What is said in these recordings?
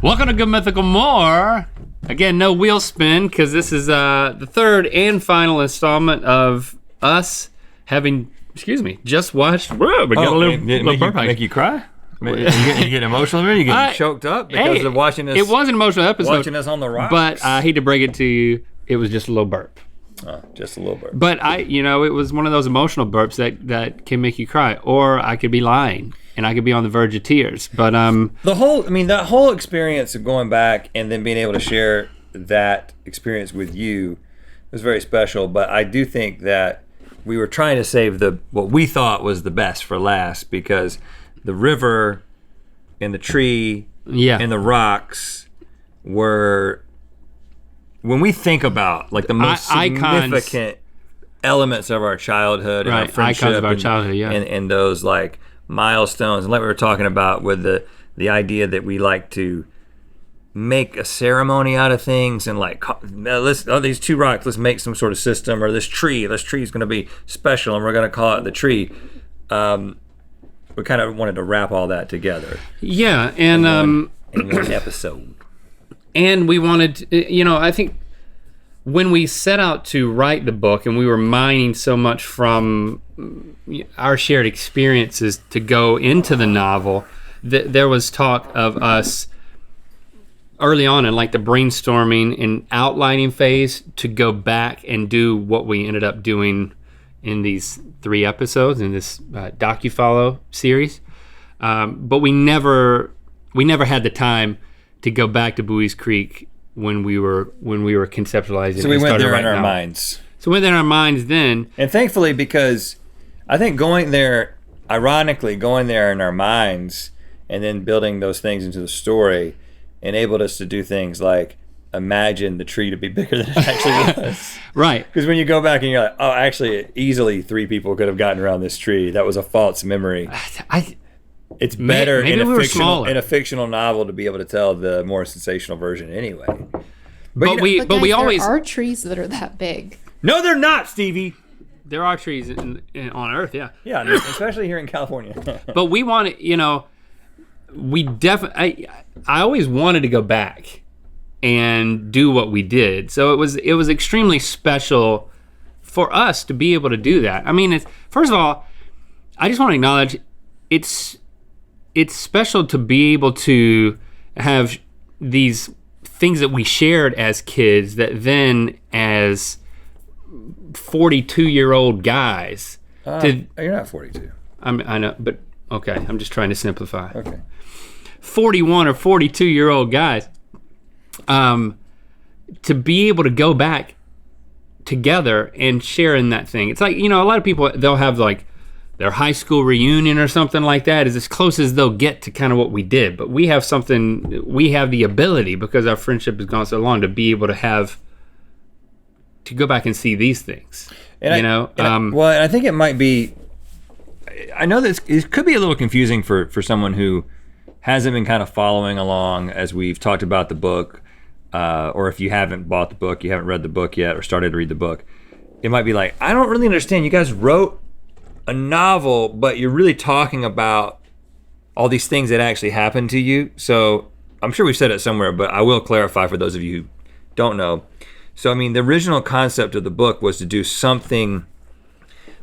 Welcome to Good Mythical More. Again, no wheel spin, because this is the third and final installment of us having, just watched. Whoa, we got a little make you cry? You get emotional? You get choked up because of watching us? It was an emotional episode. Watching us on the rocks. But I hate to break it to you, it was just a little burp. Just a little burp. But it was one of those emotional burps that can make you cry. Or I could be lying. And I could be on the verge of tears, but that whole experience of going back and then being able to share that experience with you was very special. But I do think that we were trying to save what we thought was the best for last, because the river and the tree and the rocks were, when we think about like the most significant elements of our childhood and our friendship, icons of our childhood, and those like milestones, and like we were talking about with the idea that we like to make a ceremony out of things, and like these two rocks, let's make some sort of system, or this tree is going to be special and we're going to call it the tree. We kind of wanted to wrap all that together and in one episode. And we wanted, I think when we set out to write the book and we were mining so much from our shared experiences to go into the novel, there was talk of us early on in like the brainstorming and outlining phase to go back and do what we ended up doing in these 3 episodes in this docu-follow series. But we never had the time to go back to Bowie's Creek when we were conceptualizing. So we went there in our minds. So we went there in our minds then. And thankfully, because I think going there in our minds and then building those things into the story enabled us to do things like imagine the tree to be bigger than it actually was. Right. Because when you go back and you're like, oh, actually, easily 3 people could have gotten around this tree. That was a false memory. It's better in a fictional novel to be able to tell the more sensational version anyway. But we always, there are trees that are that big. No, they're not, Stevie. There are trees on Earth, yeah. Yeah, especially here in California. But we wanted, we definitely. I always wanted to go back and do what we did. So it was extremely special for us to be able to do that. I mean, first of all, I just want to acknowledge it's special to be able to have these things that we shared as kids that then as 42-year-old guys. You're not 42. I know, but okay, I'm just trying to simplify. Okay. 41 or 42-year-old guys, to be able to go back together and share in that thing. It's like, a lot of people, they'll have like their high school reunion or something like that is as close as they'll get to kind of what we did. But we have the ability, because our friendship has gone so long, to be able to go back and see these things. And I think it might be, I know that it could be a little confusing for someone who hasn't been kind of following along as we've talked about the book, or if you haven't bought the book, you haven't read the book yet or started to read the book, it might be like, I don't really understand. You guys wrote a novel, but you're really talking about all these things that actually happened to you. So I'm sure we've said it somewhere, but I will clarify for those of you who don't know. So, I mean, the original concept of the book was to do something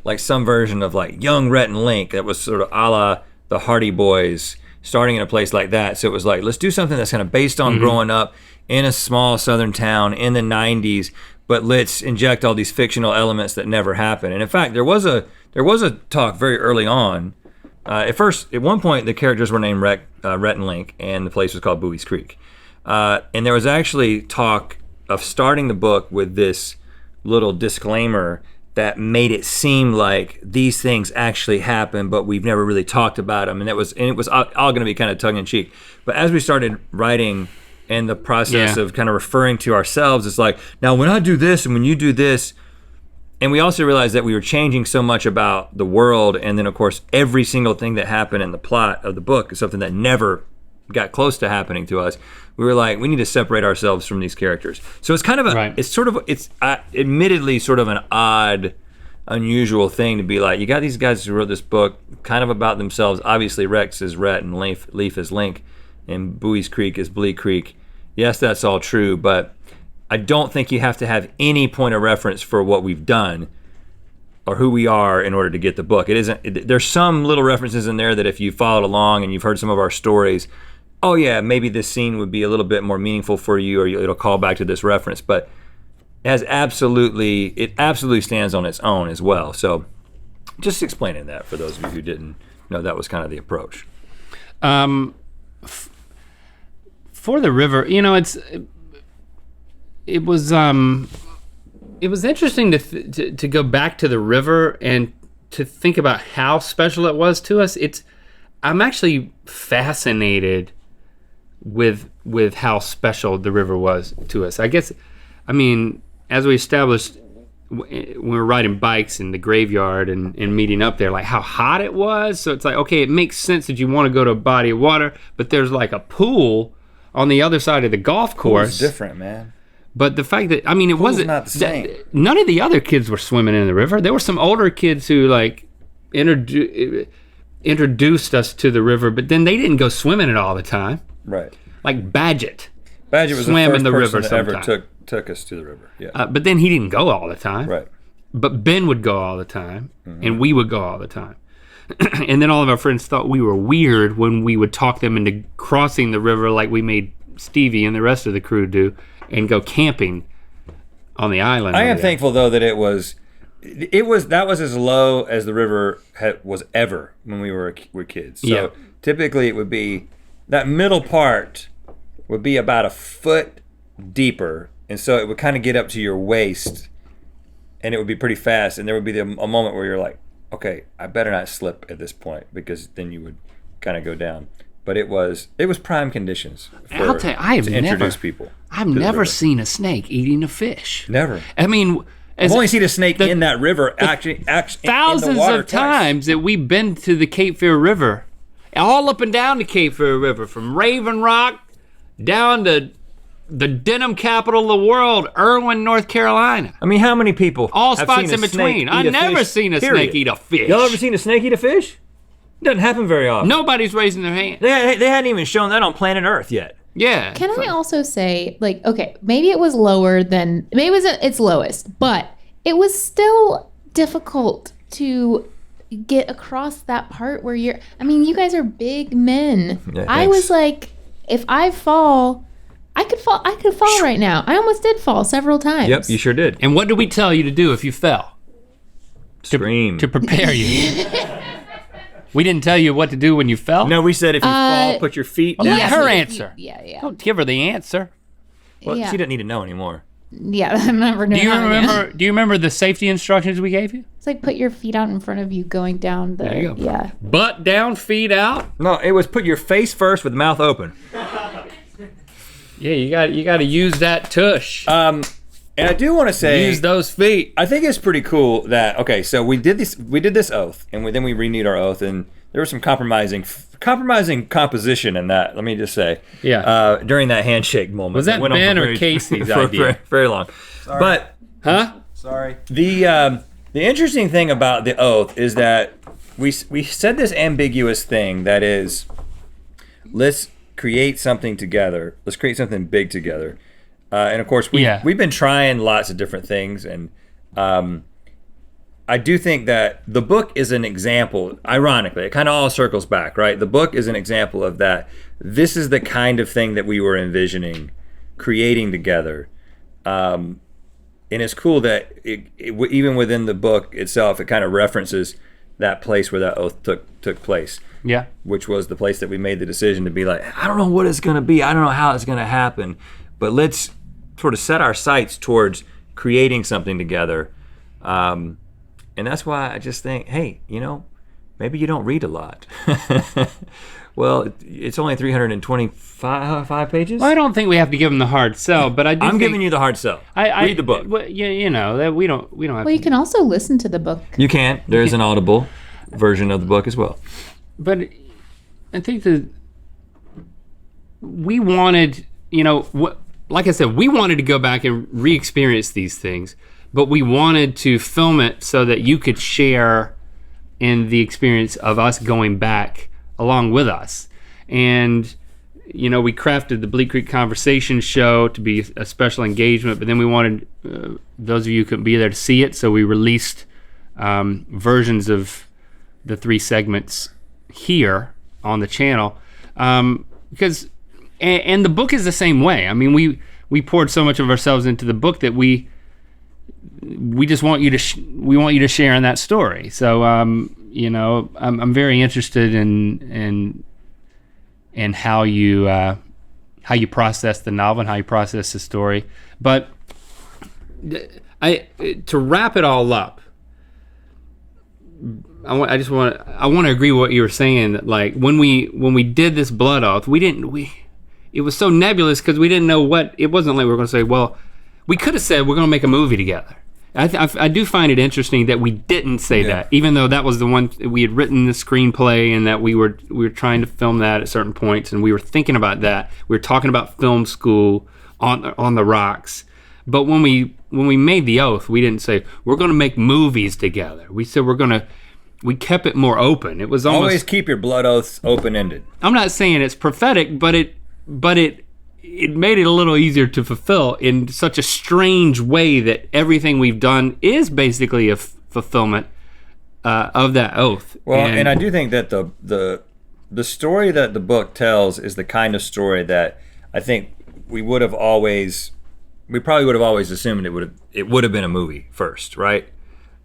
like some version of like young Rhett and Link that was sort of a la the Hardy Boys, starting in a place like that. So it was like, let's do something that's kind of based on growing up in a small southern town in the 90s, but let's inject all these fictional elements that never happened. And in fact, there was a talk very early on. At one point, the characters were named Rhett and Link, and the place was called Bowie's Creek. And there was actually talk of starting the book with this little disclaimer that made it seem like these things actually happened, but we've never really talked about them. And it was all going to be kind of tongue-in-cheek. But as we started writing, and the process of kind of referring to ourselves, it's like, now when I do this and when you do this, and we also realized that we were changing so much about the world, and then of course every single thing that happened in the plot of the book is something that never got close to happening to us. We were like, we need to separate ourselves from these characters. So it's kind of it's admittedly sort of an odd, unusual thing to be like, you got these guys who wrote this book kind of about themselves. Obviously Rex is Rhett and Leaf is Link. and Bowie's Creek is Bleak Creek. Yes, that's all true, but I don't think you have to have any point of reference for what we've done or who we are in order to get the book. There's some little references in there that if you followed along and you've heard some of our stories, oh yeah, maybe this scene would be a little bit more meaningful for you, or it'll call back to this reference, but it absolutely stands on its own as well. So just explaining that for those of you who didn't know that was kind of the approach. For the river, it was interesting to go back to the river and to think about how special it was to us. I'm actually fascinated with how special the river was to us. As we established, we were riding bikes in the graveyard and meeting up there, like how hot it was. So it's like, okay, it makes sense that you want to go to a body of water, but there's like a pool on the other side of the golf course. It's different, man. But the fact that, it wasn't not the same. None of the other kids were swimming in the river. There were some older kids who like introduced us to the river, but then they didn't go swimming it all the time. Right. Like Badgett. Badgett was swam the in the first river person that sometime. ever took us to the river. Yeah. But then he didn't go all the time. Right. But Ben would go all the time, and we would go all the time. And then all of our friends thought we were weird when we would talk them into crossing the river like we made Stevie and the rest of the crew do, and go camping on the island. I am thankful though that that was as low as the river was ever when we were kids. So typically it would be that middle part would be about a foot deeper, and so it would kind of get up to your waist, and it would be pretty fast, and there would be a moment where you're like, okay, I better not slip at this point, because then you would kind of go down. But it was prime conditions I'll tell you, to introduce people. I've never seen a snake eating a fish. Never. I've only seen a snake in that river, actually thousands in the water of times that we've been to the Cape Fear River, all up and down the Cape Fear River, from Raven Rock down to the denim capital of the world, Irwin, North Carolina. How many people all have spots seen in between? I've never seen a snake eat a fish. Y'all ever seen a snake eat a fish? It doesn't happen very often. Nobody's raising their hand. They hadn't even shown that on planet Earth yet. Yeah. Can I also say, like, okay, maybe it was lower than, maybe it was at its lowest, but it was still difficult to get across that part where you guys are big men. Yeah, I was like, if I fall, I could fall right now. I almost did fall several times. Yep, you sure did. And what did we tell you to do if you fell? Scream. To prepare you. We didn't tell you what to do when you fell? No, we said if you fall, put your feet down. Let her answer. Yeah. Don't give her the answer. Well, yeah. she doesn't need to know anymore. Yeah, I'm never doing that. Do you remember the safety instructions we gave you? It's like put your feet out in front of you going down the, There you go. Yeah. Butt down, feet out. No, it was put your face first with mouth open. Yeah, you got to use that tush. And I do want to say, Use those feet. I think it's pretty cool that, okay, so we did this oath, and then we renewed our oath, and there was some compromising composition in that, let me just say. Yeah. During that handshake moment. Was that Ben or Casey's idea? Very, very long. Sorry. But Huh? Sorry. the interesting thing about the oath is that we said this ambiguous thing that is, let's create something together. Let's create something big together. And of course, we've been trying lots of different things, and I do think that the book is an example. Ironically, it kind of all circles back, right? The book is an example of that. This is the kind of thing that we were envisioning creating together. And it's cool that even within the book itself, it kind of references that place where that oath took place. Yeah. Which was the place that we made the decision to be like, I don't know what it's going to be. I don't know how it's going to happen. But let's sort of set our sights towards creating something together. And that's why I just think, hey, maybe you don't read a lot. Well, it's only 325 pages. Well, I don't think we have to give them the hard sell, but I do. I'm giving you the hard sell. Read the book. Well, that we don't have. Well, you can also listen to the book. You can. There's an Audible version of the book as well. But I think that we wanted, like I said, we wanted to go back and re-experience these things, but we wanted to film it so that you could share in the experience of us going back along with us. And we crafted the Bleak Creek Conversation show to be a special engagement, but then we wanted those of you who couldn't be there to see it, so we released versions of the 3 segments here on the channel, because and the book is the same way. I mean, we poured so much of ourselves into the book that we just want you to we want you to share in that story. So I'm very interested in how you process the novel and how you process the story. But to wrap it all up, I want to agree with what you were saying. That like when we did this Blood Oath, it was so nebulous because we didn't know what. It wasn't like we were going to say, well, we could have said we're going to make a movie together. I do find it interesting that we didn't say that, even though that was the one we had written the screenplay and that we were trying to film that at certain points, and we were thinking about that. We were talking about film school on the rocks. But when we made the oath, we didn't say we're going to make movies together. We said we kept it more open. It was always keep your blood oaths open-ended. I'm not saying it's prophetic, but it made it a little easier to fulfill in such a strange way that everything we've done is basically a fulfillment of that oath. Well, and I do think that the story that the book tells is the kind of story that I think we probably would have always assumed it would have been a movie first, right?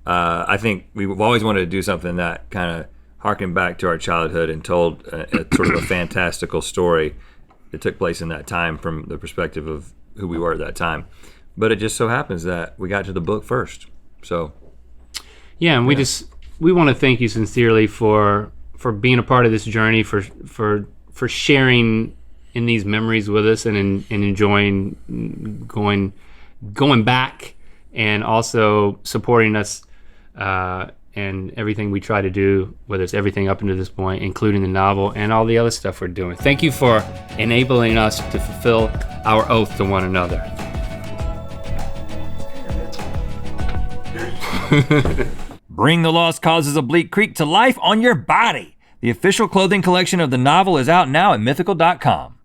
I think we've always wanted to do something that kind of harkened back to our childhood and told a sort of a fantastical story that took place in that time from the perspective of who we were at that time. But it just so happens that we got to the book first. So yeah, and we want to thank you sincerely for being a part of this journey, for sharing in these memories with us and enjoying going back, and also supporting us and everything we try to do, whether it's everything up until this point, including the novel and all the other stuff we're doing. Thank you for enabling us to fulfill our oath to one another. Bring the Lost Causes of Bleak Creek to life on your body. The official clothing collection of the novel is out now at mythical.com.